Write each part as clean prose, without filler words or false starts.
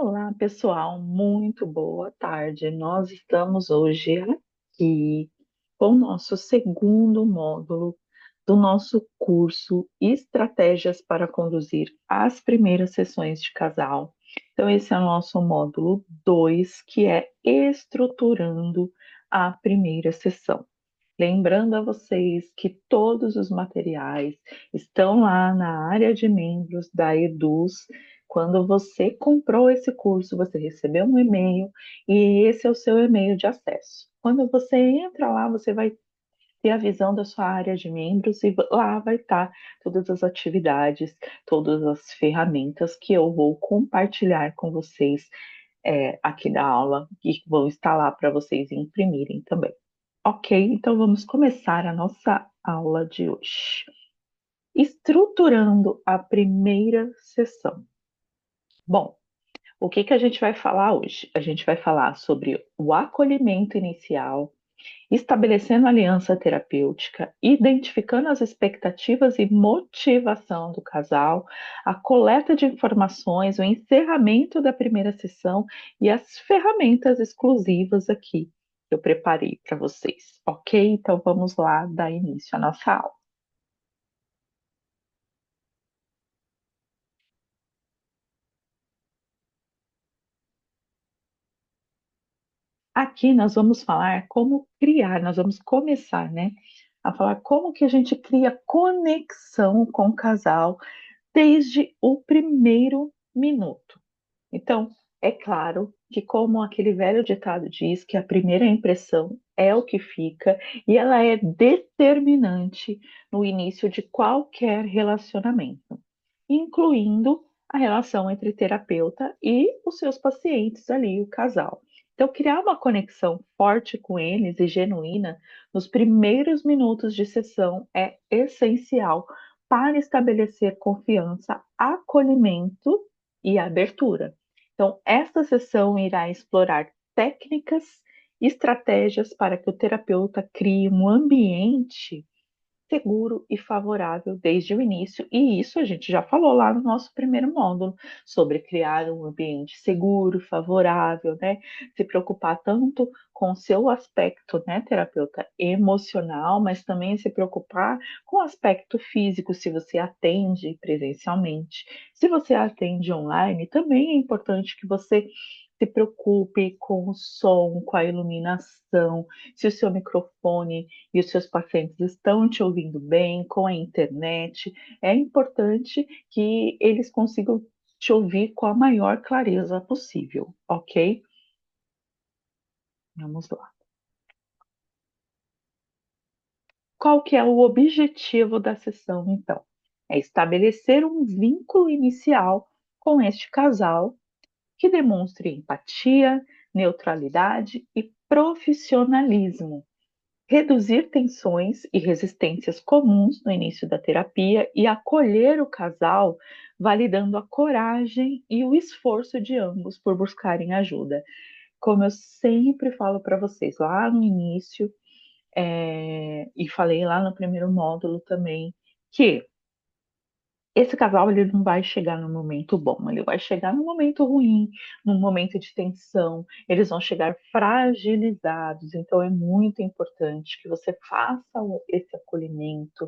Olá, pessoal, muito boa tarde. Nós estamos hoje aqui com o nosso segundo módulo do nosso curso Estratégias para Conduzir as Primeiras Sessões de Casal. Então, esse é o nosso módulo 2, que é Estruturando a Primeira Sessão. Lembrando a vocês que todos os materiais estão lá na área de membros da Eduz. Quando você comprou esse curso, você recebeu um e-mail e esse é o seu e-mail de acesso. Quando você entra lá, você vai ter a visão da sua área de membros e lá vai estar todas as atividades, todas as ferramentas que eu vou compartilhar com vocês aqui da aula e vão estar lá para vocês imprimirem também. Ok, então vamos começar a nossa aula de hoje. Estruturando a primeira sessão. Bom, o que a gente vai falar hoje? A gente vai falar sobre o acolhimento inicial, estabelecendo aliança terapêutica, identificando as expectativas e motivação do casal, a coleta de informações, o encerramento da primeira sessão e as ferramentas exclusivas aqui que eu preparei para vocês, ok? Então vamos lá dar início à nossa aula. Aqui nós vamos falar como criar, nós vamos começar, né, a falar como que a gente cria conexão com o casal desde o primeiro minuto. Então, é claro que, como aquele velho ditado diz, que a primeira impressão é o que fica e ela é determinante no início de qualquer relacionamento, incluindo a relação entre terapeuta e os seus pacientes ali, o casal. Então, criar uma conexão forte com eles e genuína nos primeiros minutos de sessão é essencial para estabelecer confiança, acolhimento e abertura. Então, esta sessão irá explorar técnicas e estratégias para que o terapeuta crie um ambiente seguro e favorável desde o início, e isso a gente já falou lá no nosso primeiro módulo, sobre criar um ambiente seguro, favorável, né? Se preocupar tanto com o seu aspecto, né, terapeuta, emocional, mas também se preocupar com o aspecto físico, se você atende presencialmente. Se você atende online, também é importante que você se preocupe com o som, com a iluminação, se o seu microfone e os seus pacientes estão te ouvindo bem, com a internet. É importante que eles consigam te ouvir com a maior clareza possível, ok? Vamos lá. Qual que é o objetivo da sessão, então? É estabelecer um vínculo inicial com este casal que demonstre empatia, neutralidade e profissionalismo, reduzir tensões e resistências comuns no início da terapia e acolher o casal, validando a coragem e o esforço de ambos por buscarem ajuda. Como eu sempre falo para vocês lá no início, e falei lá no primeiro módulo também, que esse casal ele não vai chegar no momento bom, ele vai chegar no momento ruim, num momento de tensão, eles vão chegar fragilizados. Então é muito importante que você faça esse acolhimento,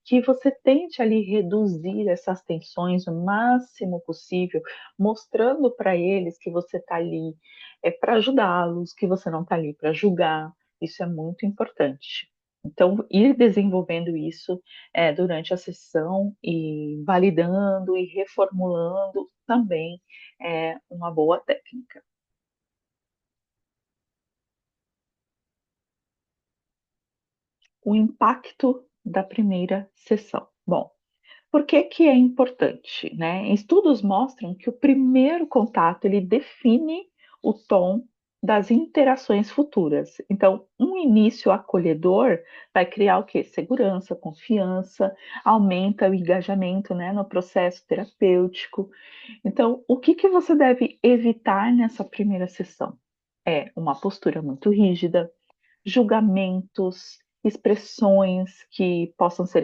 que você tente ali reduzir essas tensões o máximo possível, mostrando para eles que você está ali para ajudá-los, que você não está ali para julgar. Isso é muito importante. Então, ir desenvolvendo isso durante a sessão e validando e reformulando também é uma boa técnica. O impacto da primeira sessão. Bom, por que que é importante, né? Estudos mostram que o primeiro contato ele define o tom das interações futuras. Então, um início acolhedor vai criar o quê? Segurança, confiança, aumenta o engajamento, né, no processo terapêutico. Então, o que que você deve evitar nessa primeira sessão? É uma postura muito rígida, julgamentos, expressões que possam ser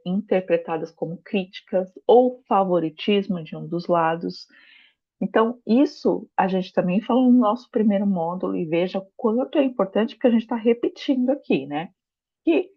interpretadas como críticas ou favoritismo de um dos lados. Então, isso a gente também falou no nosso primeiro módulo, e veja o quanto é importante, porque a gente está repetindo aqui, né? Que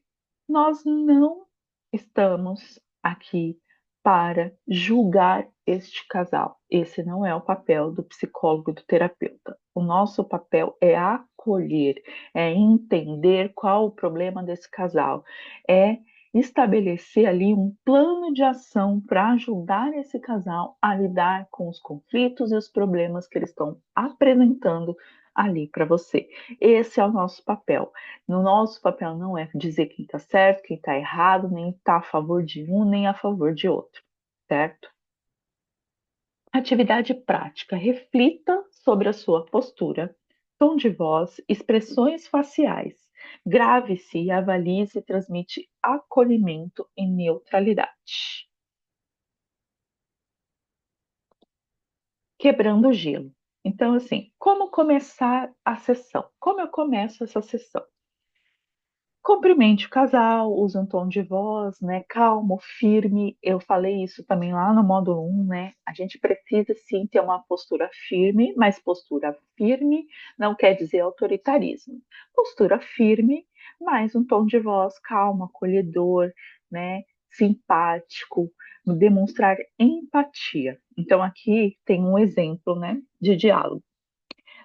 nós não estamos aqui para julgar este casal. Esse não é o papel do psicólogo e do terapeuta. O nosso papel é acolher, é entender qual o problema desse casal, é estabelecer ali um plano de ação para ajudar esse casal a lidar com os conflitos e os problemas que eles estão apresentando ali para você. Esse é o nosso papel. No nosso papel não é dizer quem está certo, quem está errado, nem estar a favor de um, nem a favor de outro, certo? Atividade prática. Reflita sobre a sua postura, tom de voz, expressões faciais. Grave-se e avalie se transmite acolhimento e neutralidade. Quebrando o gelo. Então, assim, como começar a sessão? Como eu começo essa sessão? Cumprimente o casal, use um tom de voz, né, calmo, firme. Eu falei isso também lá no módulo 1, né? A gente precisa sim ter uma postura firme, mas postura firme não quer dizer autoritarismo. Postura firme, mas um tom de voz calmo, acolhedor, né, simpático, demonstrar empatia. Então aqui tem um exemplo, né, de diálogo.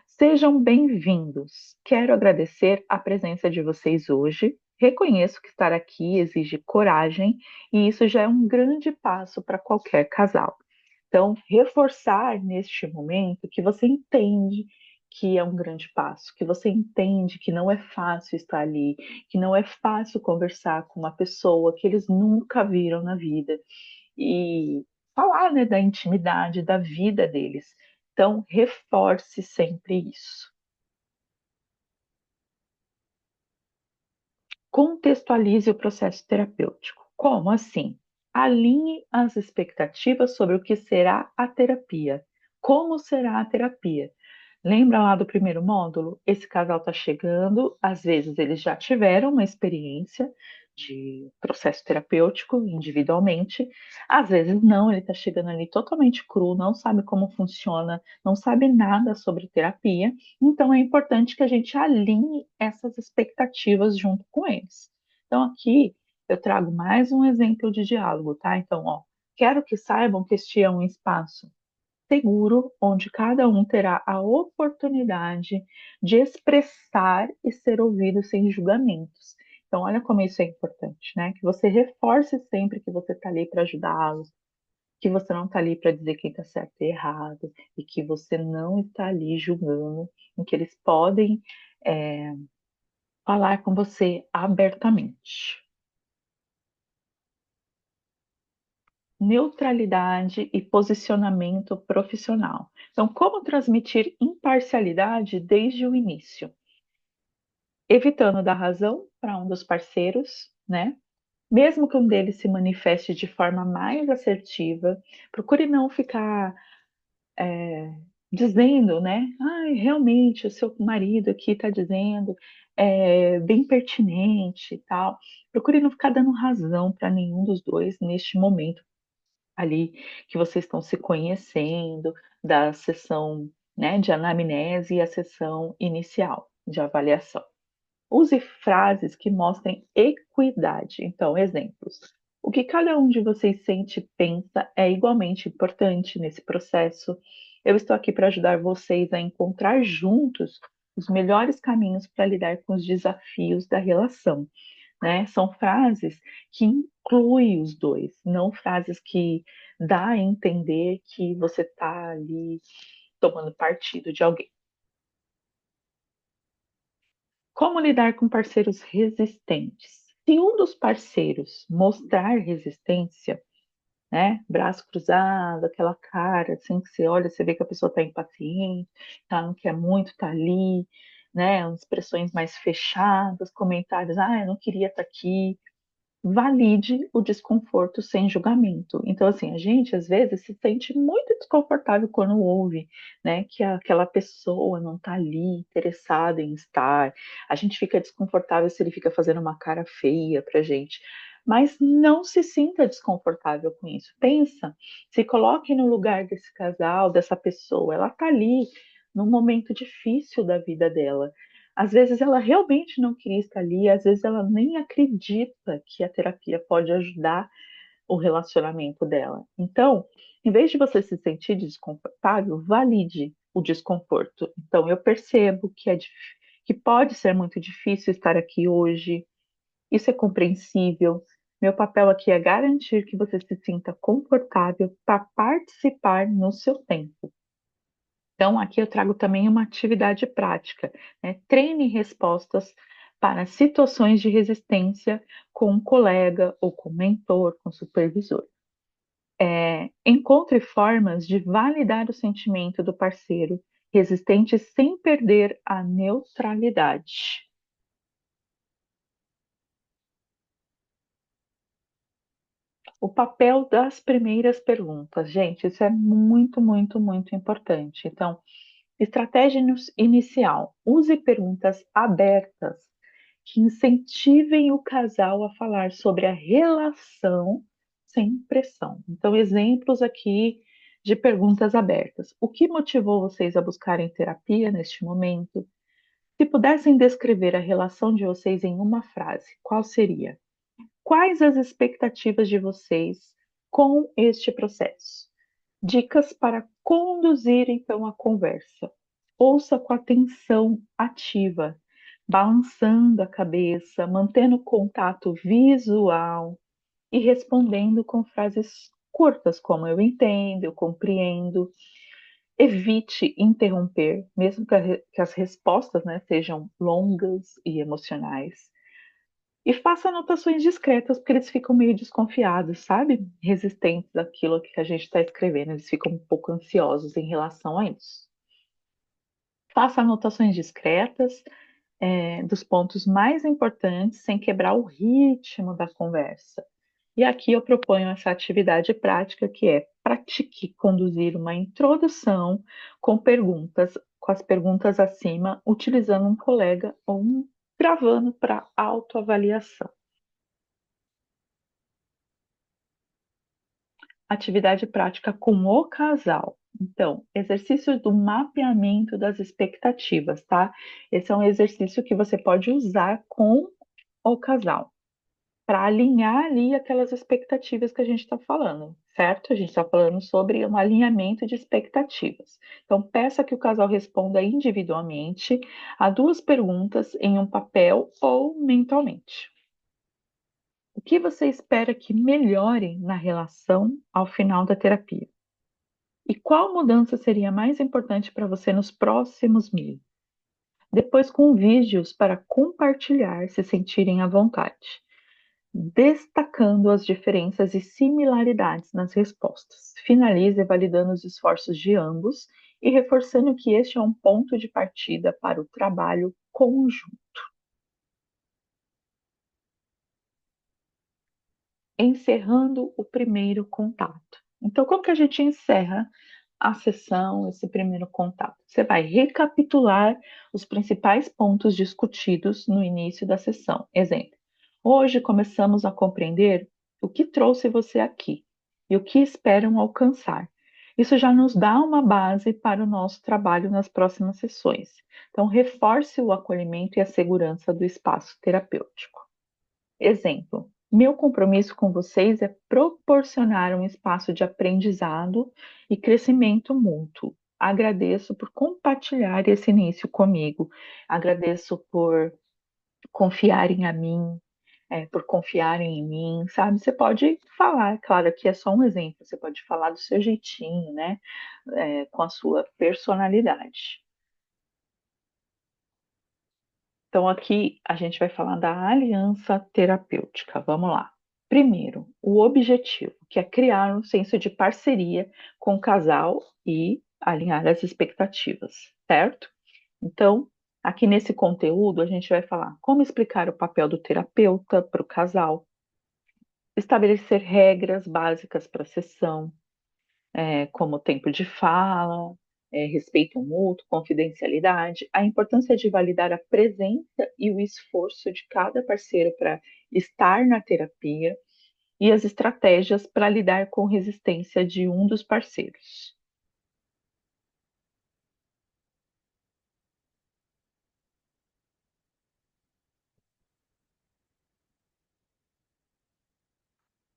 Sejam bem-vindos. Quero agradecer a presença de vocês hoje. Reconheço que estar aqui exige coragem e isso já é um grande passo para qualquer casal. Então, reforçar neste momento que você entende que é um grande passo, que você entende que não é fácil estar ali, que não é fácil conversar com uma pessoa que eles nunca viram na vida e falar, né, da intimidade, da vida deles. Então, reforce sempre isso. Contextualize o processo terapêutico. Como assim? Alinhe as expectativas sobre o que será a terapia. Como será a terapia? Lembra lá do primeiro módulo? Esse casal está chegando, às vezes eles já tiveram uma experiência de processo terapêutico individualmente, às vezes não, ele está chegando ali totalmente cru, não sabe como funciona, não sabe nada sobre terapia, então é importante que a gente alinhe essas expectativas junto com eles. Então aqui eu trago mais um exemplo de diálogo, tá? Então, ó, quero que saibam que este é um espaço seguro, onde cada um terá a oportunidade de expressar e ser ouvido sem julgamentos. Então, olha como isso é importante, né? Que você reforce sempre que você está ali para ajudá-los, que você não está ali para dizer quem está certo e errado, e que você não está ali julgando, em que eles podem falar com você abertamente. Neutralidade e posicionamento profissional. Então, como transmitir imparcialidade desde o início? Evitando dar razão para um dos parceiros, né? Mesmo que um deles se manifeste de forma mais assertiva, procure não ficar dizendo, né? Ai, realmente, o seu marido aqui está dizendo bem pertinente e tal. Procure não ficar dando razão para nenhum dos dois neste momento ali que vocês estão se conhecendo, da sessão, né, de anamnese e a sessão inicial de avaliação. Use frases que mostrem equidade. Então, exemplos. O que cada um de vocês sente e pensa é igualmente importante nesse processo. Eu estou aqui para ajudar vocês a encontrar juntos os melhores caminhos para lidar com os desafios da relação, né? São frases que incluem os dois, não frases que dá a entender que você está ali tomando partido de alguém. Como lidar com parceiros resistentes? Se um dos parceiros mostrar resistência, né, braço cruzado, aquela cara, assim que você olha, você vê que a pessoa está impaciente, tá, não quer muito, tá ali, né, expressões mais fechadas, comentários, ah, eu não queria estar aqui, valide o desconforto sem julgamento. Então, assim, a gente às vezes se sente muito desconfortável quando ouve, né, que aquela pessoa não está ali interessada em estar. A gente fica desconfortável se ele fica fazendo uma cara feia pra gente. mas não se sinta desconfortável com isso. Pensa, se coloque no lugar desse casal, dessa pessoa. Ela está ali num momento difícil da vida dela. Às vezes ela realmente não queria estar ali, às vezes ela nem acredita que a terapia pode ajudar o relacionamento dela. Então, em vez de você se sentir desconfortável, valide o desconforto. Então, eu percebo que pode ser muito difícil estar aqui hoje, isso é compreensível. Meu papel aqui é garantir que você se sinta confortável para participar no seu tempo. Então, aqui eu trago também uma atividade prática, né? Treine respostas para situações de resistência com um colega ou com um mentor, com um supervisor. Encontre formas de validar o sentimento do parceiro resistente sem perder a neutralidade. O papel das primeiras perguntas, gente, isso é muito, muito, muito importante. Então, estratégia inicial: use perguntas abertas que incentivem o casal a falar sobre a relação sem pressão. Então, exemplos aqui de perguntas abertas. O que motivou vocês a buscarem terapia neste momento? Se pudessem descrever a relação de vocês em uma frase, qual seria? Quais as expectativas de vocês com este processo? Dicas para conduzir então a conversa. Ouça com atenção ativa, balançando a cabeça, mantendo contato visual e respondendo com frases curtas, como eu entendo, eu compreendo. Evite interromper, mesmo que as respostas, né, sejam longas e emocionais. E faça anotações discretas, porque eles ficam meio desconfiados, sabe? Resistentes àquilo que a gente está escrevendo, eles ficam um pouco ansiosos em relação a isso. Faça anotações discretas, dos pontos mais importantes, sem quebrar o ritmo da conversa. E aqui eu proponho essa atividade prática que é pratique conduzir uma introdução com perguntas, com as perguntas acima, utilizando um colega ou gravando para autoavaliação. Atividade prática com o casal. Então, exercício do mapeamento das expectativas, tá? Esse é um exercício que você pode usar com o casal para alinhar ali aquelas expectativas que a gente está falando, certo? A gente está falando sobre um alinhamento de expectativas. Então, peça que o casal responda individualmente a duas perguntas em um papel ou mentalmente. O que você espera que melhore na relação ao final da terapia? E qual mudança seria mais importante para você nos próximos meses? Depois, com vídeos para compartilhar, se sentirem à vontade, destacando as diferenças e similaridades nas respostas. Finalize validando os esforços de ambos e reforçando que este é um ponto de partida para o trabalho conjunto. Encerrando o primeiro contato. Então, como que a gente encerra a sessão, esse primeiro contato? Você vai recapitular os principais pontos discutidos no início da sessão. Exemplo: hoje começamos a compreender o que trouxe você aqui e o que esperam alcançar. Isso já nos dá uma base para o nosso trabalho nas próximas sessões. Então, reforce o acolhimento e a segurança do espaço terapêutico. Exemplo: meu compromisso com vocês é proporcionar um espaço de aprendizado e crescimento mútuo. Agradeço por compartilhar esse início comigo. Agradeço por confiarem a mim, por confiarem em mim, sabe? Você pode falar, claro que é só um exemplo, você pode falar do seu jeitinho, né? Com a sua personalidade. Então, aqui a gente vai falar da aliança terapêutica. Vamos lá. Primeiro, o objetivo, que é criar um senso de parceria com o casal e alinhar as expectativas, certo? Então, aqui nesse conteúdo, a gente vai falar como explicar o papel do terapeuta para o casal, estabelecer regras básicas para a sessão, como tempo de fala, respeito mútuo, confidencialidade, a importância de validar a presença e o esforço de cada parceiro para estar na terapia e as estratégias para lidar com resistência de um dos parceiros.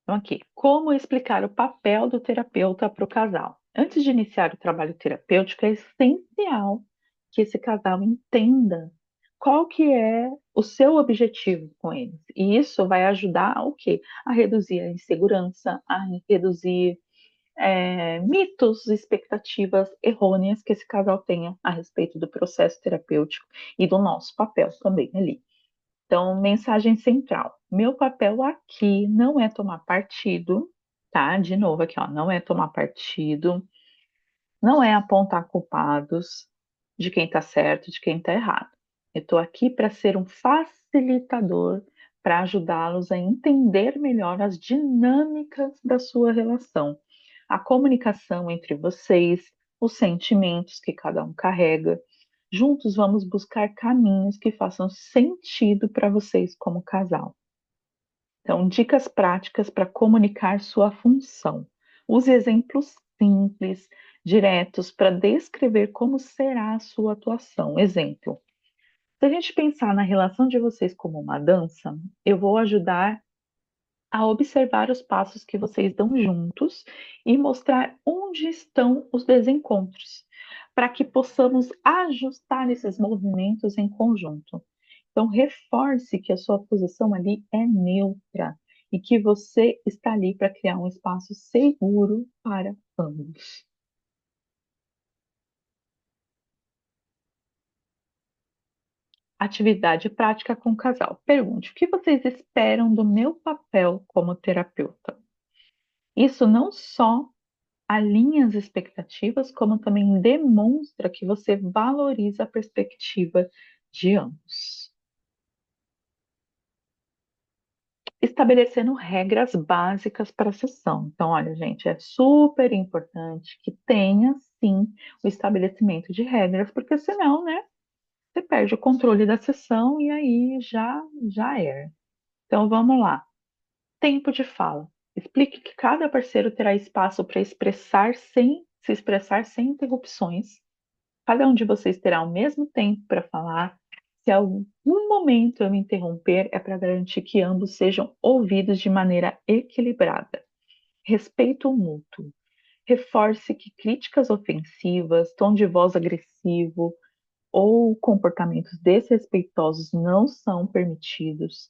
Então, aqui, como explicar o papel do terapeuta para o casal? Antes de iniciar o trabalho terapêutico, é essencial que esse casal entenda qual que é o seu objetivo com eles. E isso vai ajudar o quê? A reduzir a insegurança, a reduzir mitos, expectativas errôneas que esse casal tenha a respeito do processo terapêutico e do nosso papel também ali. Então, mensagem central. Meu papel aqui não é tomar partido, tá? De novo aqui, ó, não é tomar partido, não é apontar culpados de quem está certo, de quem está errado. Eu estou aqui para ser um facilitador, para ajudá-los a entender melhor as dinâmicas da sua relação, a comunicação entre vocês, os sentimentos que cada um carrega. Juntos vamos buscar caminhos que façam sentido para vocês como casal. Então, dicas práticas para comunicar sua função. Use exemplos simples, diretos, para descrever como será a sua atuação. Exemplo: se a gente pensar na relação de vocês como uma dança, eu vou ajudar a observar os passos que vocês dão juntos e mostrar onde estão os desencontros, para que possamos ajustar esses movimentos em conjunto. Então, reforce que a sua posição ali é neutra e que você está ali para criar um espaço seguro para ambos. Atividade prática com o casal. Pergunte: o que vocês esperam do meu papel como terapeuta? Isso não só alinha as expectativas, como também demonstra que você valoriza a perspectiva de ambos. Estabelecendo regras básicas para a sessão. Então, olha, gente, é super importante que tenha sim o estabelecimento de regras, porque senão, né, você perde o controle da sessão e aí já era. Então, vamos lá. Tempo de fala. Explique que cada parceiro terá espaço para expressar sem se expressar sem interrupções. Cada um de vocês terá o mesmo tempo para falar. Se algum momento eu me interromper, é para garantir que ambos sejam ouvidos de maneira equilibrada. Respeito mútuo. Reforce que críticas ofensivas, tom de voz agressivo ou comportamentos desrespeitosos não são permitidos.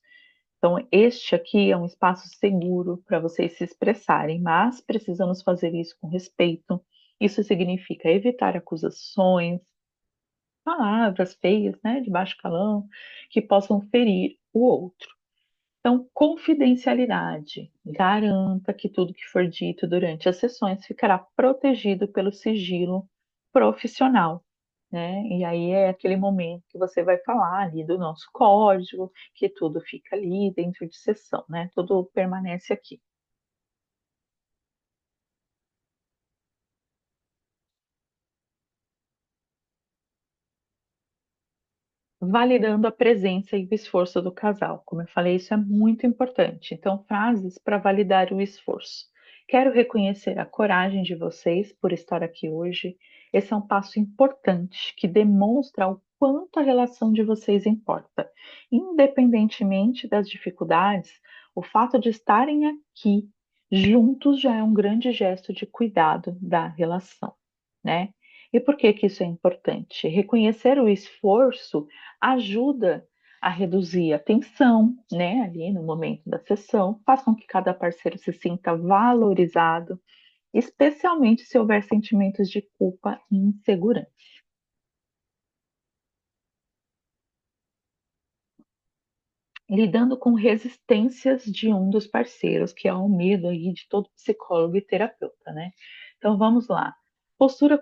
Então, este aqui é um espaço seguro para vocês se expressarem, mas precisamos fazer isso com respeito. Isso significa evitar acusações, palavras feias, né, de baixo calão, que possam ferir o outro. Então, confidencialidade. Garanta que tudo que for dito durante as sessões ficará protegido pelo sigilo profissional, né? E aí é aquele momento que você vai falar ali do nosso código, que tudo fica ali dentro de sessão, né? Tudo permanece aqui. Validando a presença e o esforço do casal. Como eu falei, isso é muito importante. Então, frases para validar o esforço. Quero reconhecer a coragem de vocês por estar aqui hoje. Esse é um passo importante que demonstra o quanto a relação de vocês importa. Independentemente das dificuldades, o fato de estarem aqui juntos já é um grande gesto de cuidado da relação, né? E por que que isso é importante? Reconhecer o esforço ajuda a reduzir a tensão, né, ali no momento da sessão, faz com que cada parceiro se sinta valorizado, especialmente se houver sentimentos de culpa e insegurança. Lidando com resistências de um dos parceiros, que é o medo aí de todo psicólogo e terapeuta, né? Então vamos lá. Postura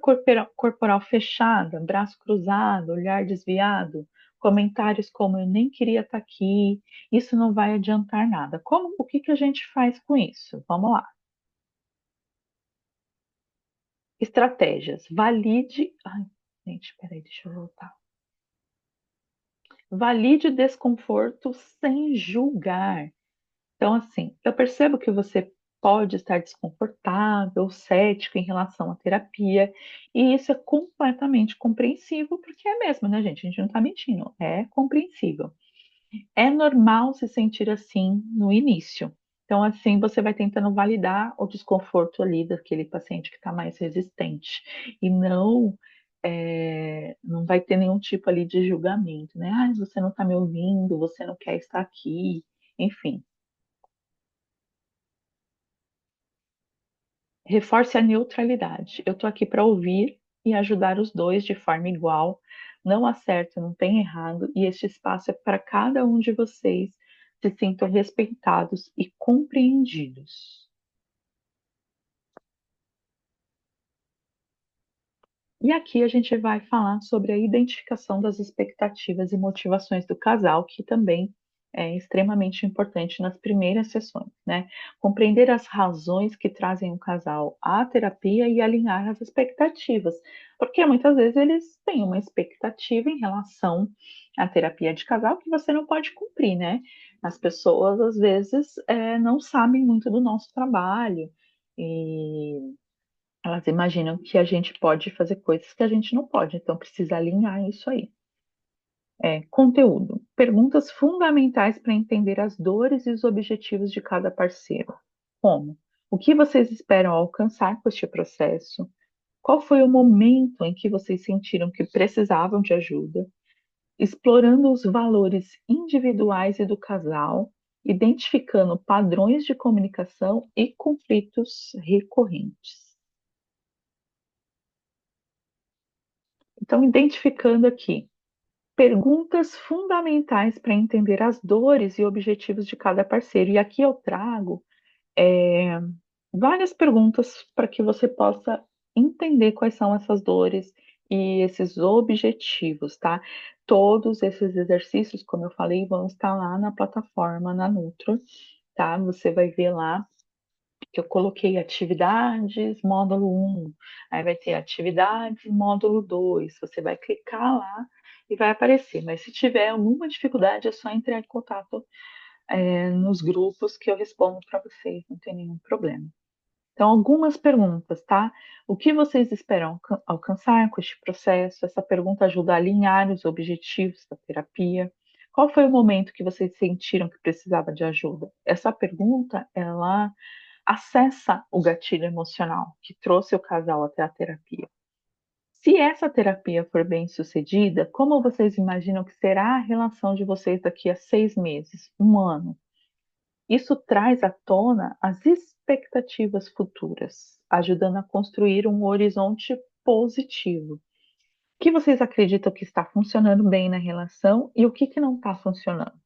corporal fechada, braço cruzado, olhar desviado, comentários como eu nem queria estar aqui, isso não vai adiantar nada. O que que a gente faz com isso? Vamos lá. Estratégias. Valide. Ai, gente, peraí, deixa eu voltar. Valide o desconforto sem julgar. Então, assim, eu percebo que você pode estar desconfortável, cético em relação à terapia, e isso é completamente compreensível, porque é mesmo, né, gente? A gente não está mentindo, é compreensível. É normal se sentir assim no início. Então, assim, você vai tentando validar o desconforto ali daquele paciente que está mais resistente. E não vai ter nenhum tipo ali de julgamento, né? Ah, você não está me ouvindo, você não quer estar aqui, enfim. Reforce a neutralidade. Eu estou aqui para ouvir e ajudar os dois de forma igual. Não há certo, não tem errado, e este espaço é para cada um de vocês se sintam respeitados e compreendidos. E aqui a gente vai falar sobre a identificação das expectativas e motivações do casal, que também é extremamente importante nas primeiras sessões, né? Compreender as razões que trazem o casal à terapia e alinhar as expectativas, porque muitas vezes eles têm uma expectativa em relação à terapia de casal que você não pode cumprir, né? As pessoas às vezes não sabem muito do nosso trabalho e elas imaginam que a gente pode fazer coisas que a gente não pode, então precisa alinhar isso aí. Conteúdo. Perguntas fundamentais para entender as dores e os objetivos de cada parceiro. Como? O que vocês esperam alcançar com este processo? Qual foi o momento em que vocês sentiram que precisavam de ajuda? Explorando os valores individuais e do casal, identificando padrões de comunicação e conflitos recorrentes. Então, identificando aqui perguntas fundamentais para entender as dores e objetivos de cada parceiro. E aqui eu trago é, várias perguntas para que você possa entender quais são essas dores e esses objetivos, tá? Todos esses exercícios, como eu falei, vão estar lá na plataforma, na Nutro, tá? Você vai ver lá que eu coloquei atividades, módulo um, aí vai ter atividades, módulo 2. Você vai clicar lá e vai aparecer. Mas se tiver alguma dificuldade, é só entrar em contato nos grupos que eu respondo para vocês, não tem nenhum problema. Então, algumas perguntas, tá? O que vocês esperam alcançar com este processo? Essa pergunta ajuda a alinhar os objetivos da terapia. Qual foi o momento que vocês sentiram que precisava de ajuda? Essa pergunta, ela acessa o gatilho emocional que trouxe o casal até a terapia. Se essa terapia for bem sucedida, como vocês imaginam que será a relação de vocês daqui a 6 meses, um ano? Isso traz à tona as expectativas futuras, ajudando a construir um horizonte positivo. O que vocês acreditam que está funcionando bem na relação e o que não está funcionando?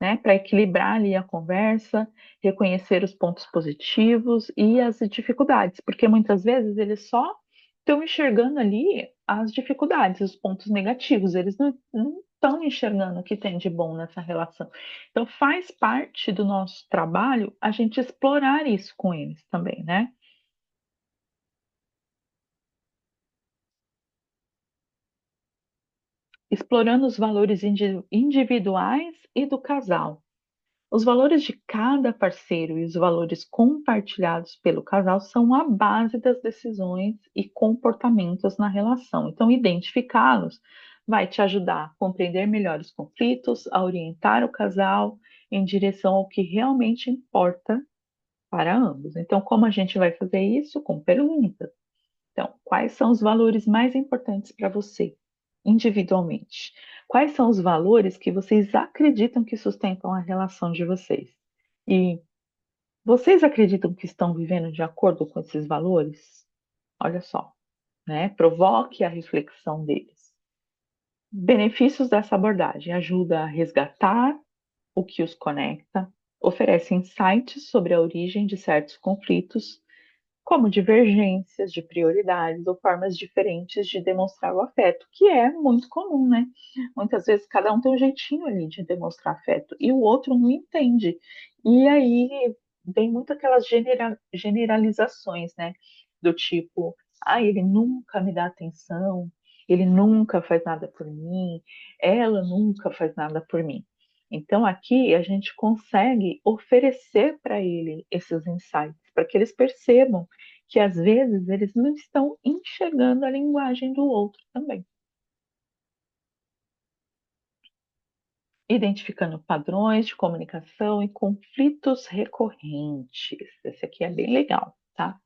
Né, para equilibrar ali a conversa, reconhecer os pontos positivos e as dificuldades, porque muitas vezes eles só estão enxergando ali as dificuldades, os pontos negativos, eles não estão enxergando o que tem de bom nessa relação. Então faz parte do nosso trabalho a gente explorar isso com eles também, né? Explorando os valores individuais e do casal. Os valores de cada parceiro e os valores compartilhados pelo casal são a base das decisões e comportamentos na relação. Então, identificá-los vai te ajudar a compreender melhor os conflitos, a orientar o casal em direção ao que realmente importa para ambos. Então, como a gente vai fazer isso? Com perguntas. Então, quais são os valores mais importantes para você, individualmente? Quais são os valores que vocês acreditam que sustentam a relação de vocês? E vocês acreditam que estão vivendo de acordo com esses valores? Olha só, né? Provoque a reflexão deles. Benefícios dessa abordagem: ajuda a resgatar o que os conecta, oferece insights sobre a origem de certos conflitos, como divergências de prioridades ou formas diferentes de demonstrar o afeto, que é muito comum, né? Muitas vezes cada um tem um jeitinho ali de demonstrar afeto e o outro não entende. E aí vem muito aquelas generalizações, né? Do tipo, Ah, ele nunca me dá atenção, ele nunca faz nada por mim, ela nunca faz nada por mim. Então, aqui a gente consegue oferecer para ele esses insights, para que eles percebam que às vezes eles não estão enxergando a linguagem do outro também. Identificando padrões de comunicação e conflitos recorrentes. Esse aqui é bem legal, tá?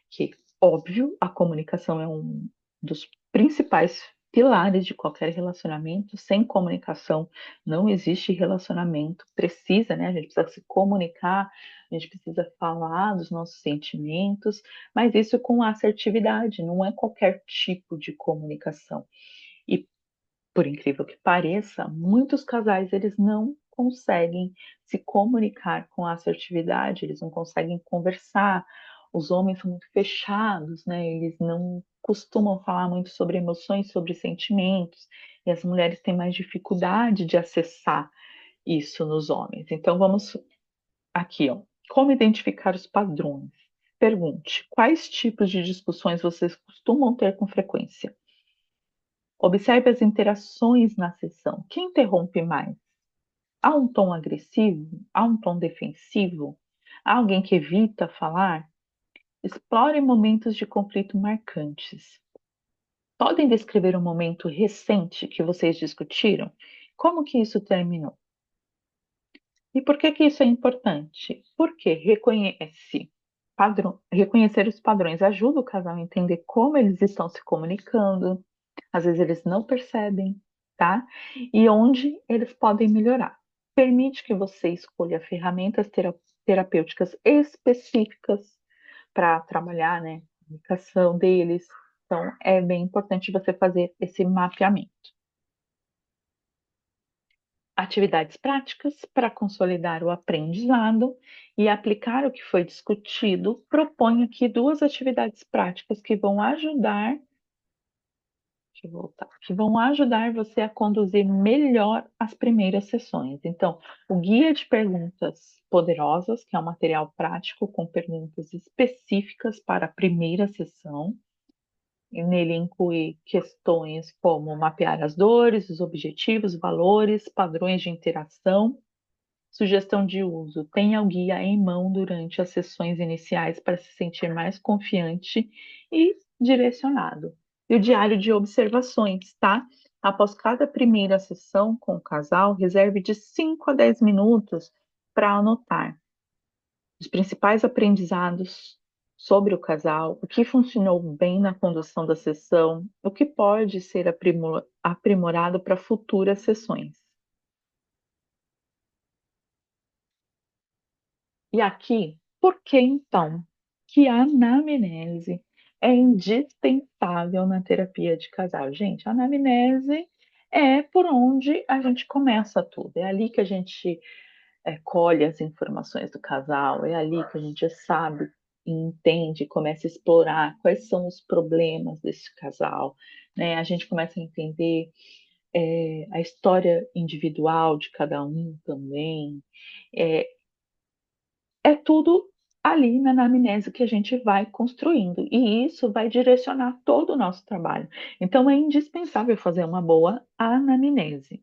Que, óbvio, a comunicação é um dos principais pilares de qualquer relacionamento. Sem comunicação não existe relacionamento. Precisa, né? A gente precisa se comunicar, a gente precisa falar dos nossos sentimentos, mas isso com assertividade, não é qualquer tipo de comunicação. E por incrível que pareça, muitos casais eles não conseguem se comunicar com assertividade, eles não conseguem conversar. Os homens são muito fechados, né? Eles não costumam falar muito sobre emoções, sobre sentimentos, e as mulheres têm mais dificuldade de acessar isso nos homens. Então vamos aqui, ó. Como identificar os padrões? Pergunte: quais tipos de discussões vocês costumam ter com frequência? Observe as interações na sessão. Quem interrompe mais? Há um tom agressivo? Há um tom defensivo? Há alguém que evita falar? Explore momentos de conflito marcantes. Podem descrever um momento recente que vocês discutiram? Como que isso terminou? E por que que isso é importante? Porque reconhecer os padrões ajuda o casal a entender como eles estão se comunicando, às vezes eles não percebem, tá? E onde eles podem melhorar. Permite que você escolha ferramentas terapêuticas específicas para trabalhar, né, a comunicação deles. Então, é bem importante você fazer esse mapeamento. Atividades práticas para consolidar o aprendizado e aplicar o que foi discutido. Proponho aqui duas atividades práticas que vão ajudar. Deixa eu voltar. Que vão ajudar você a conduzir melhor as primeiras sessões. Então, o guia de perguntas poderosas, que é um material prático com perguntas específicas para a primeira sessão. E nele inclui questões como mapear as dores, os objetivos, valores, padrões de interação. Sugestão de uso: tenha o guia em mão durante as sessões iniciais para se sentir mais confiante e direcionado. E o diário de observações, tá? Após cada primeira sessão com o casal, reserve de 5 a 10 minutos para anotar os principais aprendizados sobre o casal, o que funcionou bem na condução da sessão, o que pode ser aprimorado para futuras sessões. E aqui, por que então que a anamnese é indispensável na terapia de casal? Gente, a anamnese é por onde a gente começa tudo. É ali que a gente colhe as informações do casal, é ali que a gente sabe e entende, começa a explorar quais são os problemas desse casal, né? A gente começa a entender a história individual de cada um também. É, é tudo ali na anamnese que a gente vai construindo, e isso vai direcionar todo o nosso trabalho. Então, é indispensável fazer uma boa anamnese.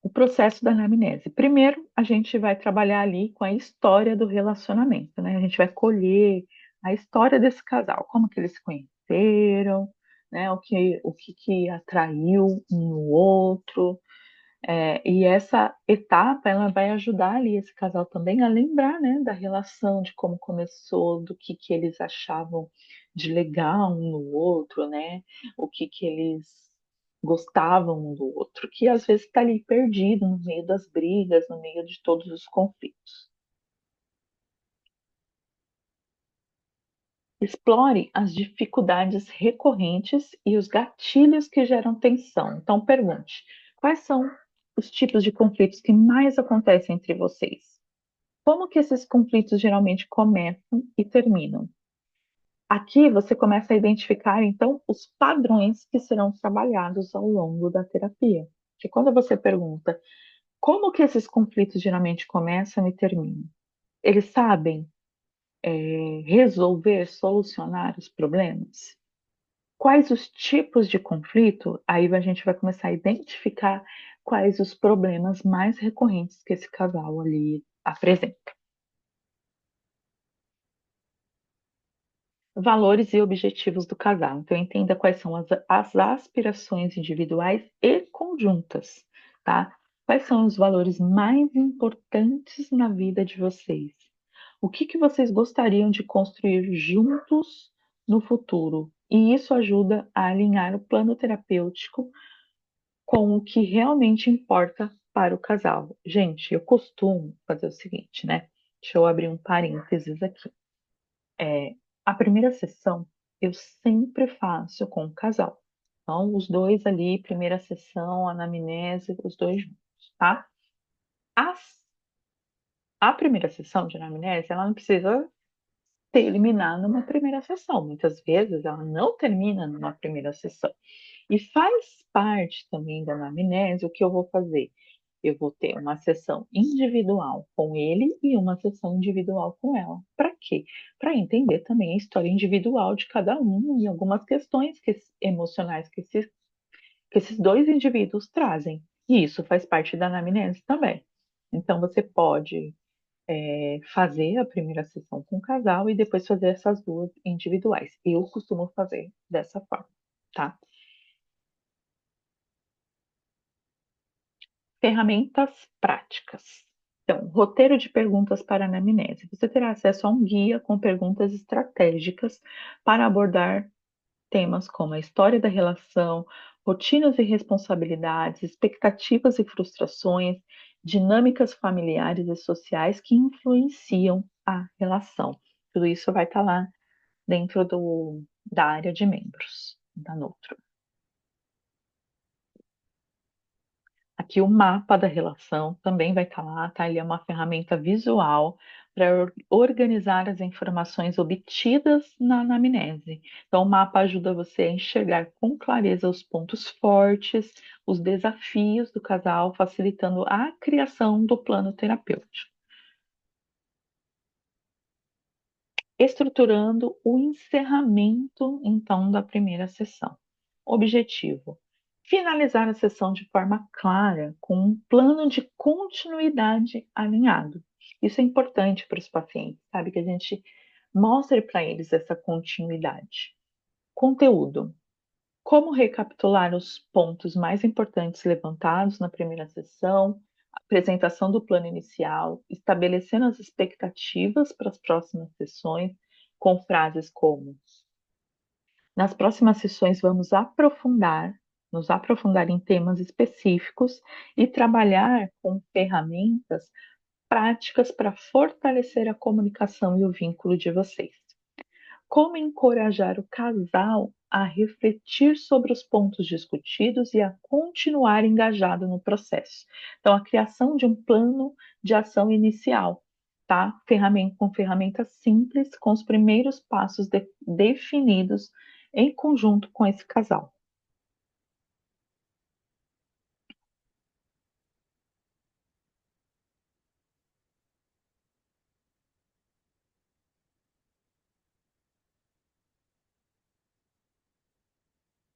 O processo da anamnese. Primeiro, a gente vai trabalhar ali com a história do relacionamento, né? A gente vai colher a história desse casal, como que eles se conheceram, né? O que atraiu um no outro, e essa etapa ela vai ajudar ali esse casal também a lembrar, né, da relação, de como começou, do que eles achavam de legal um no outro, né, o que eles gostavam um do outro, que às vezes está ali perdido no meio das brigas, no meio de todos os conflitos. Explore as dificuldades recorrentes e os gatilhos que geram tensão. Então, pergunte: quais são os tipos de conflitos que mais acontecem entre vocês? Como que esses conflitos geralmente começam e terminam? Aqui você começa a identificar, então, os padrões que serão trabalhados ao longo da terapia. Porque quando você pergunta como que esses conflitos geralmente começam e terminam, Eles sabem resolver, solucionar os problemas? Quais os tipos de conflito? Aí a gente vai começar a identificar quais os problemas mais recorrentes que esse casal ali apresenta. Valores e objetivos do casal. Então, entenda quais são as aspirações individuais e conjuntas, tá? Quais são os valores mais importantes na vida de vocês? O que que vocês gostariam de construir juntos no futuro? E isso ajuda a alinhar o plano terapêutico com o que realmente importa para o casal. Gente, eu costumo fazer o seguinte, né? Deixa eu abrir um parênteses aqui. É, a primeira sessão eu sempre faço com o casal. Então, os dois ali, primeira sessão, anamnese, os dois juntos, tá? As- a primeira sessão de anamnese, ela não precisa terminar numa primeira sessão. Muitas vezes ela não termina numa primeira sessão. E faz parte também da anamnese o que eu vou fazer. Eu vou ter uma sessão individual com ele e uma sessão individual com ela. Para quê? Para entender também a história individual de cada um e algumas questões emocionais que esses dois indivíduos trazem. E isso faz parte da anamnese também. Então, você pode fazer a primeira sessão com o casal e depois fazer essas duas individuais. Eu costumo fazer dessa forma, tá? Ferramentas práticas. Então, roteiro de perguntas para anamnese. Você terá acesso a um guia com perguntas estratégicas para abordar temas como a história da relação, rotinas e responsabilidades, expectativas e frustrações, dinâmicas familiares e sociais que influenciam a relação. Tudo isso vai estar lá dentro da área de membros da Nutro. Aqui o mapa da relação também vai estar lá, tá? Ele é uma ferramenta visual para organizar as informações obtidas na anamnese. Então, o mapa ajuda você a enxergar com clareza os pontos fortes, os desafios do casal, facilitando a criação do plano terapêutico. Estruturando o encerramento, então, da primeira sessão. Objetivo: finalizar a sessão de forma clara, com um plano de continuidade alinhado. Isso é importante para os pacientes, sabe? Que a gente mostre para eles essa continuidade. Conteúdo: como recapitular os pontos mais importantes levantados na primeira sessão, apresentação do plano inicial, estabelecendo as expectativas para as próximas sessões, com frases como: nas próximas sessões vamos nos aprofundar em temas específicos e trabalhar com ferramentas práticas para fortalecer a comunicação e o vínculo de vocês. Como encorajar o casal a refletir sobre os pontos discutidos e a continuar engajado no processo. Então, a criação de um plano de ação inicial, tá? Com ferramentas simples, com os primeiros passos definidos em conjunto com esse casal.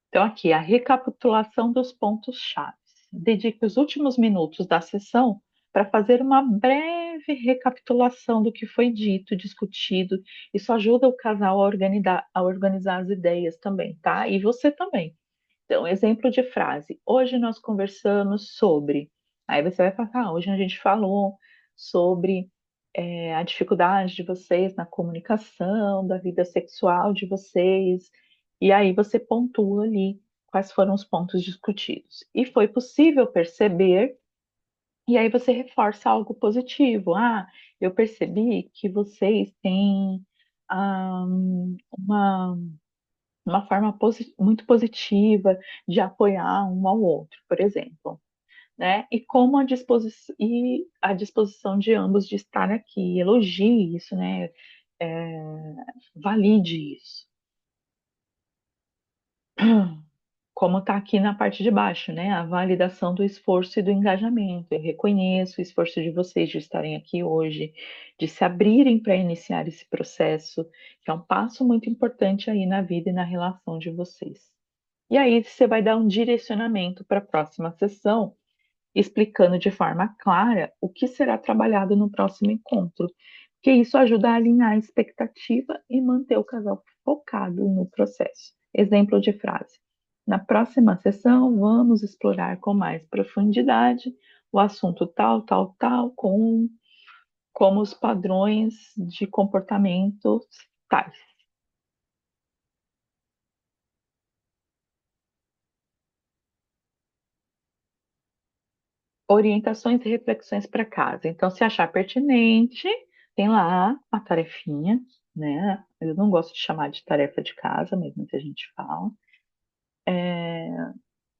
Então, aqui, a recapitulação dos pontos-chave. Dedique os últimos minutos da sessão para fazer uma breve recapitulação do que foi dito, discutido. Isso ajuda o casal a organizar as ideias também, tá? E você também. Então, exemplo de frase. Hoje nós conversamos sobre. Aí você vai falar, ah, hoje a gente falou sobre a dificuldade de vocês na comunicação, da vida sexual de vocês. E aí você pontua ali quais foram os pontos discutidos. E foi possível perceber, e aí você reforça algo positivo. Ah, eu percebi que vocês têm ah, uma forma muito positiva de apoiar um ao outro, por exemplo, né? E a disposição de ambos de estar aqui, elogie isso, né? É, valide isso. como está aqui na parte de baixo, né? A validação do esforço e do engajamento. Eu reconheço o esforço de vocês de estarem aqui hoje, de se abrirem para iniciar esse processo, que é um passo muito importante aí na vida e na relação de vocês. E aí você vai dar um direcionamento para a próxima sessão, explicando de forma clara o que será trabalhado no próximo encontro, porque isso ajuda a alinhar a expectativa e manter o casal focado no processo. Exemplo de frase: na próxima sessão, vamos explorar com mais profundidade o assunto tal, tal, tal, como os padrões de comportamentos tais. Orientações e reflexões para casa. Então, se achar pertinente, tem lá a tarefinha, né? Eu não gosto de chamar de tarefa de casa, mas muita gente fala.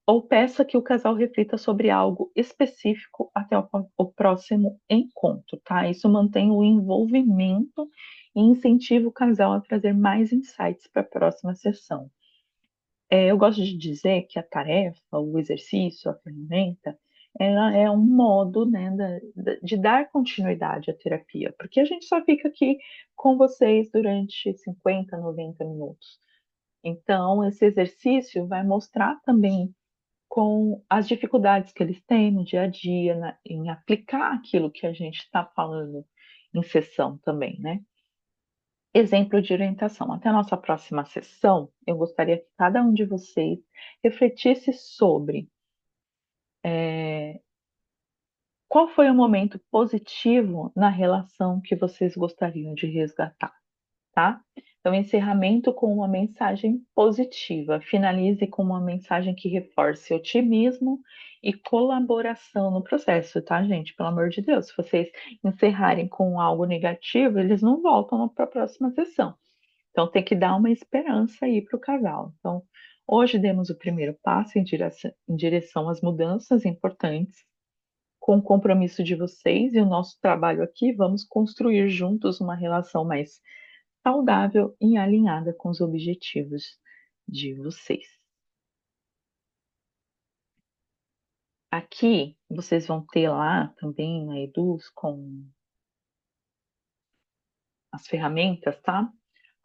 Ou peça que o casal reflita sobre algo específico até o próximo encontro, tá? Isso mantém o envolvimento e incentiva o casal a trazer mais insights para a próxima sessão. Eu gosto de dizer que a tarefa, o exercício, a ferramenta, ela é um modo, né, de dar continuidade à terapia, porque a gente só fica aqui com vocês durante 50, 90 minutos. Então, esse exercício vai mostrar também com as dificuldades que eles têm no dia a dia, em aplicar aquilo que a gente está falando em sessão também, né? Exemplo de orientação. Até a nossa próxima sessão, eu gostaria que cada um de vocês refletisse sobre qual foi o momento positivo na relação que vocês gostariam de resgatar, tá? Então, encerramento com uma mensagem positiva. Finalize com uma mensagem que reforce otimismo e colaboração no processo, tá, gente? Pelo amor de Deus, se vocês encerrarem com algo negativo, eles não voltam para a próxima sessão. Então, tem que dar uma esperança aí para o casal. Então, hoje demos o primeiro passo em direção às mudanças importantes. Com o compromisso de vocês e o nosso trabalho aqui, vamos construir juntos uma relação mais saudável e alinhada com os objetivos de vocês. Aqui vocês vão ter lá também na Eduz com as ferramentas, tá?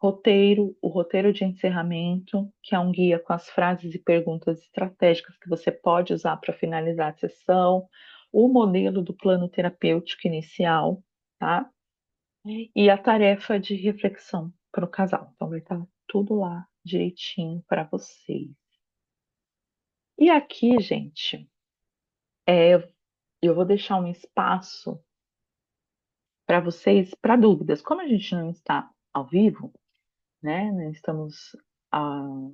O roteiro de encerramento, que é um guia com as frases e perguntas estratégicas que você pode usar para finalizar a sessão, o modelo do plano terapêutico inicial, tá? E a tarefa de reflexão para o casal. Então vai estar tudo lá direitinho para vocês. E aqui, gente, é, eu vou deixar um espaço para vocês para dúvidas. Como a gente não está ao vivo, né? Não estamos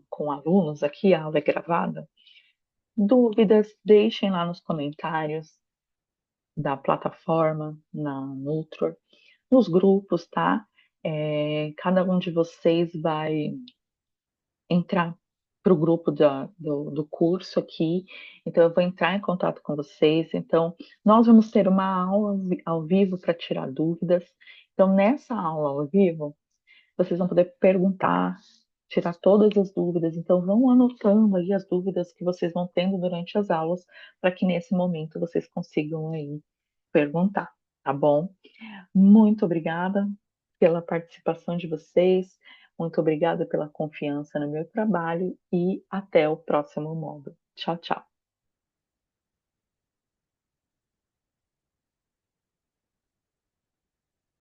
com alunos aqui, a aula é gravada. Dúvidas, deixem lá nos comentários da plataforma, na Nutror, nos grupos, tá? Cada um de vocês vai entrar para o grupo do curso aqui, então eu vou entrar em contato com vocês. Então, nós vamos ter uma aula ao vivo para tirar dúvidas. Então, nessa aula ao vivo, vocês vão poder perguntar, tirar todas as dúvidas. Então, vão anotando aí as dúvidas que vocês vão tendo durante as aulas, para que nesse momento vocês consigam aí perguntar, tá bom? Muito obrigada pela participação de vocês, muito obrigada pela confiança no meu trabalho e até o próximo módulo. Tchau, tchau.